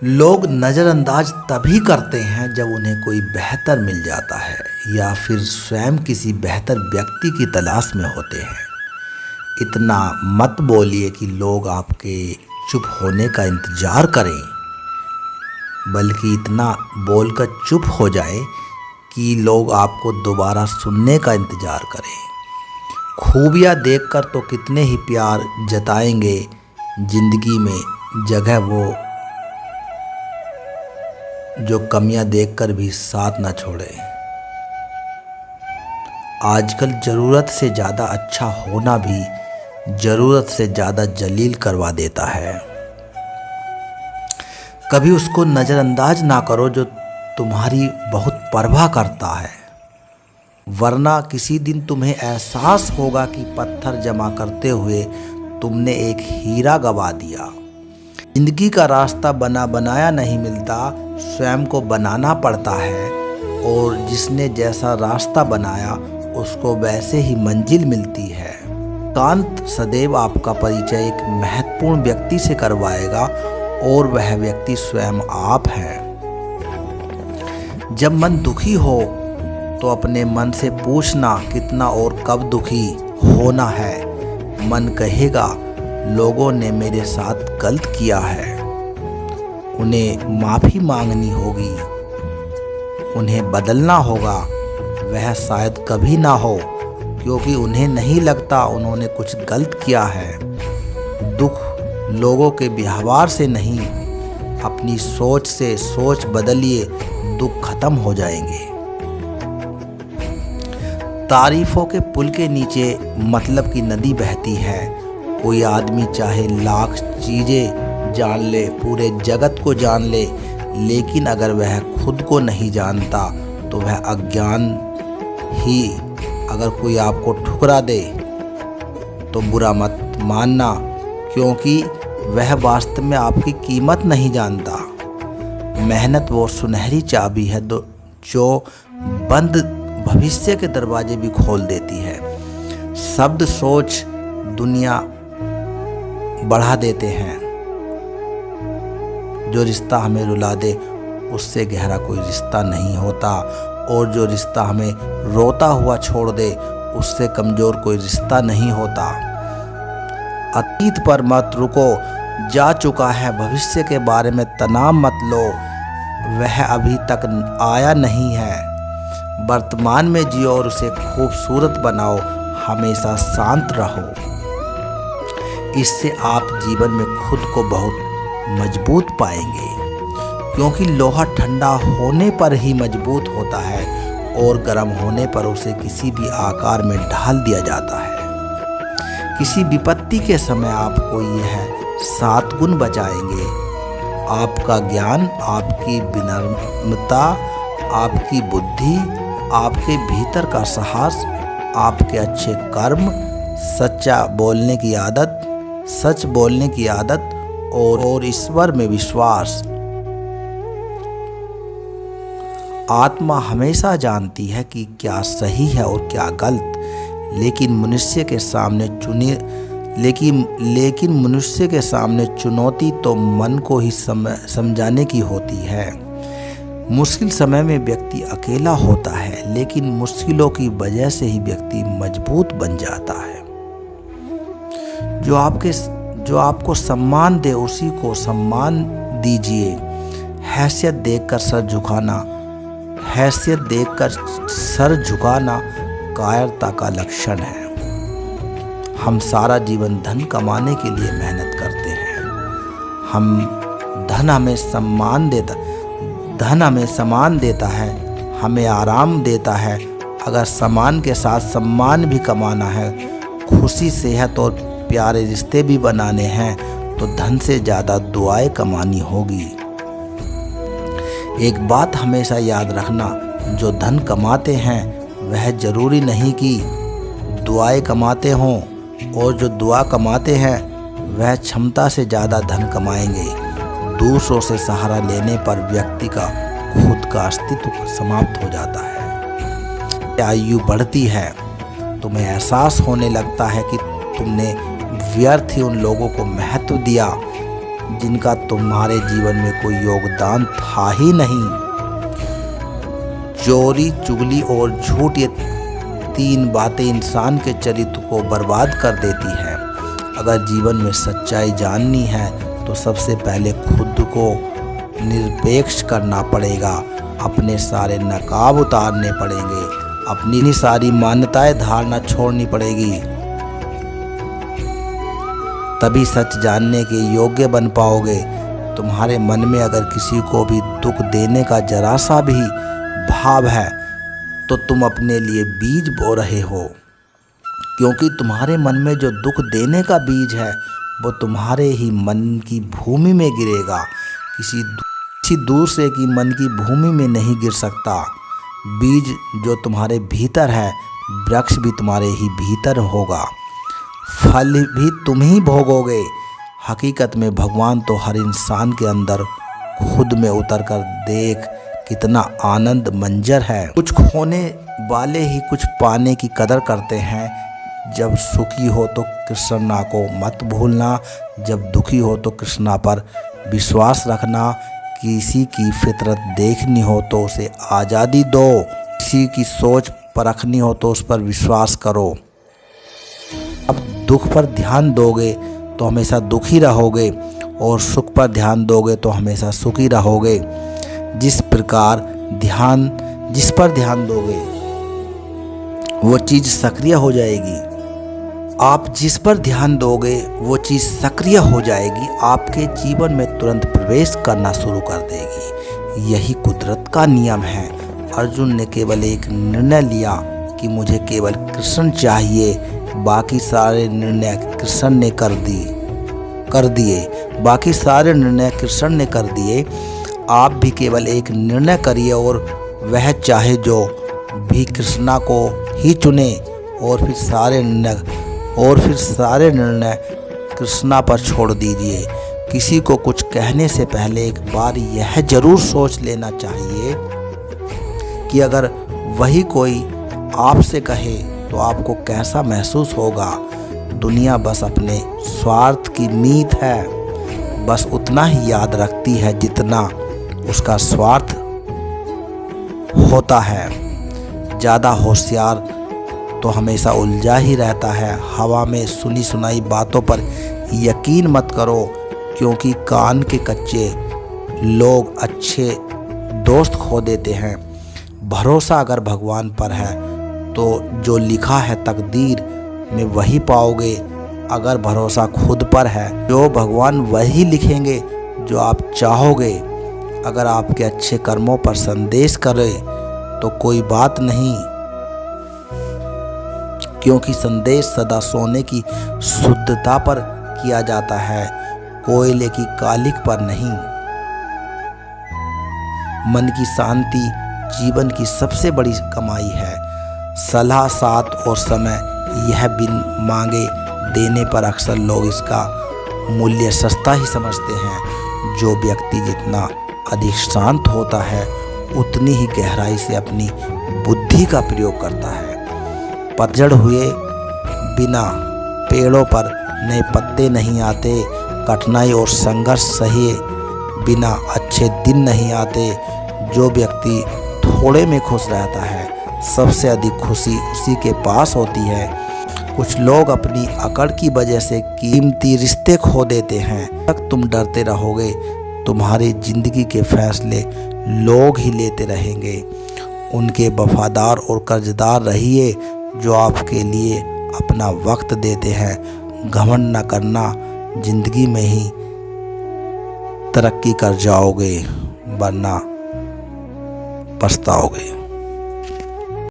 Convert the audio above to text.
लोग नज़रअंदाज तभी करते हैं जब उन्हें कोई बेहतर मिल जाता है या फिर स्वयं किसी बेहतर व्यक्ति की तलाश में होते हैं। इतना मत बोलिए कि लोग आपके चुप होने का इंतज़ार करें, बल्कि इतना बोलकर चुप हो जाए कि लोग आपको दोबारा सुनने का इंतज़ार करें। खूबियाँ देखकर तो कितने ही प्यार जताएंगे ज़िंदगी में, जगह वो जो कमियां देखकर भी साथ ना छोड़े। आजकल ज़रूरत से ज़्यादा अच्छा होना भी ज़रूरत से ज़्यादा जलील करवा देता है। कभी उसको नज़रअंदाज ना करो जो तुम्हारी बहुत परवाह करता है, वरना किसी दिन तुम्हें एहसास होगा कि पत्थर जमा करते हुए तुमने एक हीरा गवा दिया। जिंदगी का रास्ता बना बनाया नहीं मिलता, स्वयं को बनाना पड़ता है, और जिसने जैसा रास्ता बनाया उसको वैसे ही मंजिल मिलती है। कांत सदैव आपका परिचय एक महत्वपूर्ण व्यक्ति से करवाएगा, और वह व्यक्ति स्वयं आप हैं। जब मन दुखी हो तो अपने मन से पूछना कितना और कब दुखी होना है। मन कहेगा लोगों ने मेरे साथ गलत किया है, उन्हें माफ़ी मांगनी होगी, उन्हें बदलना होगा। वह शायद कभी ना हो, क्योंकि उन्हें नहीं लगता उन्होंने कुछ गलत किया है। दुख लोगों के व्यवहार से नहीं, अपनी सोच से सोच बदलिए, दुख खत्म हो जाएंगे। तारीफों के पुल के नीचे मतलब की नदी बहती है। कोई आदमी चाहे लाख चीज़ें जान ले, पूरे जगत को जान ले, लेकिन अगर वह खुद को नहीं जानता तो वह अज्ञान ही। अगर कोई आपको ठुकरा दे तो बुरा मत मानना, क्योंकि वह वास्तव में आपकी कीमत नहीं जानता। मेहनत वो सुनहरी चाबी है जो बंद भविष्य के दरवाजे भी खोल देती है। शब्द सोच दुनिया बढ़ा देते हैं। जो रिश्ता हमें रुला दे उससे गहरा कोई रिश्ता नहीं होता, और जो रिश्ता हमें रोता हुआ छोड़ दे उससे कमज़ोर कोई रिश्ता नहीं होता। अतीत पर मत रुको, जा चुका है भविष्य के बारे में तनाव मत लो, वह अभी तक आया नहीं है। वर्तमान में जियो और उसे खूबसूरत बनाओ, हमेशा शांत रहो। इससे आप जीवन में खुद को बहुत मजबूत पाएंगे, क्योंकि लोहा ठंडा होने पर ही मजबूत होता है, और गर्म होने पर उसे किसी भी आकार में ढाल दिया जाता है। किसी विपत्ति के समय आपको यह 7 गुण बचाएंगे: आपका ज्ञान, आपकी विनम्रता, आपकी बुद्धि, आपके भीतर का साहस, आपके अच्छे कर्म, सच्चा बोलने की आदत, सच बोलने की आदत, और ईश्वर में विश्वास। आत्मा हमेशा जानती है कि क्या सही है और क्या गलत, लेकिन मनुष्य के सामने चुनौती तो मन को ही समझाने की होती है। मुश्किल समय में व्यक्ति अकेला होता है, लेकिन मुश्किलों की वजह से ही व्यक्ति मजबूत बन जाता है। जो आपको सम्मान दे उसी को सम्मान दीजिए। हैसियत देखकर सर झुकाना कायरता का लक्षण है। हम सारा जीवन धन कमाने के लिए मेहनत करते हैं। धन हमें सम्मान देता है, हमें आराम देता है। अगर सम्मान के साथ सम्मान भी कमाना है, खुशी, सेहत और प्यारे रिश्ते भी बनाने हैं, तो धन से ज़्यादा दुआएं कमानी होगी। एक बात हमेशा याद रखना, जो धन कमाते हैं वह ज़रूरी नहीं कि दुआएं कमाते हों, और जो दुआ कमाते हैं वह क्षमता से ज़्यादा धन कमाएंगे। दूसरों से सहारा लेने पर व्यक्ति का खुद का अस्तित्व समाप्त हो जाता है। आयु बढ़ती है, तुम्हें एहसास होने लगता है कि तुमने व्यर्थ ही उन लोगों को महत्व दिया जिनका तुम्हारे जीवन में कोई योगदान था ही नहीं। चोरी, चुगली और झूठ, ये 3 बातें इंसान के चरित्र को बर्बाद कर देती हैं। अगर जीवन में सच्चाई जाननी है तो सबसे पहले खुद को निरपेक्ष करना पड़ेगा, अपने सारे नकाब उतारने पड़ेंगे, अपनी सारी मान्यताएं धारणा छोड़नी पड़ेगी। तभी सच जानने के योग्य बन पाओगे। तुम्हारे मन में अगर किसी को भी दुख देने का जरा सा भी भाव है तो तुम अपने लिए बीज बो रहे हो, क्योंकि तुम्हारे मन में जो दुख देने का बीज है वो तुम्हारे ही मन की भूमि में गिरेगा। किसी दूर से की मन की भूमि में नहीं गिर सकता। बीज जो तुम्हारे भीतर है, वृक्ष भी तुम्हारे ही भीतर होगा, फल भी तुम ही भोगोगे। हकीकत में भगवान तो हर इंसान के अंदर खुद में उतर कर देख, कितना आनंद मंजर है। कुछ खोने वाले ही कुछ पाने की कदर करते हैं। जब सुखी हो तो कृष्णा को मत भूलना, जब दुखी हो तो कृष्णा पर विश्वास रखना। किसी की फितरत देखनी हो तो उसे आज़ादी दो, किसी की सोच परखनी हो तो उस पर विश्वास करो। अब दुख पर ध्यान दोगे तो हमेशा दुखी रहोगे, और सुख पर ध्यान दोगे तो हमेशा सुखी रहोगे। जिस पर ध्यान दोगे वो चीज़ सक्रिय हो जाएगी। आप जिस पर ध्यान दोगे वो चीज़ सक्रिय हो जाएगी, आपके जीवन में तुरंत प्रवेश करना शुरू कर देगी। यही कुदरत का नियम है। अर्जुन ने केवल एक निर्णय लिया कि मुझे केवल कृष्ण चाहिए, बाकी सारे निर्णय कृष्ण ने कर दिए। बाकी सारे निर्णय कृष्ण ने कर दिए। आप भी केवल एक निर्णय करिए, और वह चाहे जो भी कृष्णा को ही चुने, और फिर सारे निर्णय कृष्णा पर छोड़ दीजिए। किसी को कुछ कहने से पहले एक बार यह जरूर सोच लेना चाहिए कि अगर वही कोई आपसे कहे तो आपको कैसा महसूस होगा। दुनिया बस अपने स्वार्थ की मीत है, बस उतना ही याद रखती है जितना उसका स्वार्थ होता है। ज़्यादा होशियार तो हमेशा उलझा ही रहता है। हवा में सुनी सुनाई बातों पर यकीन मत करो, क्योंकि कान के कच्चे लोग अच्छे दोस्त खो देते हैं। भरोसा अगर भगवान पर है तो जो लिखा है तकदीर में वही पाओगे। अगर भरोसा खुद पर है, जो भगवान वही लिखेंगे जो आप चाहोगे। अगर आपके अच्छे कर्मों पर संदेश करे तो कोई बात नहीं, क्योंकि संदेश सदा सोने की शुद्धता पर किया जाता है, कोयले की कालिक पर नहीं। मन की शांति जीवन की सबसे बड़ी कमाई है। सलाह, साथ और समय यह बिन मांगे देने पर अक्सर लोग इसका मूल्य सस्ता ही समझते हैं। जो व्यक्ति जितना अधिक शांत होता है उतनी ही गहराई से अपनी बुद्धि का प्रयोग करता है। पतझड़ हुए बिना पेड़ों पर नए पत्ते नहीं आते। कठिनाई और संघर्ष सहे बिना अच्छे दिन नहीं आते। जो व्यक्ति थोड़े में खुश रहता है, सबसे अधिक खुशी उसी के पास होती है। कुछ लोग अपनी अकड़ की वजह से कीमती रिश्ते खो देते हैं। तक तुम डरते रहोगे, तुम्हारी जिंदगी के फैसले लोग ही लेते रहेंगे। उनके वफादार और कर्जदार रहिए जो आपके लिए अपना वक्त देते हैं। घमंड न करना, जिंदगी में ही तरक्की कर जाओगे, वरना पछताओगे।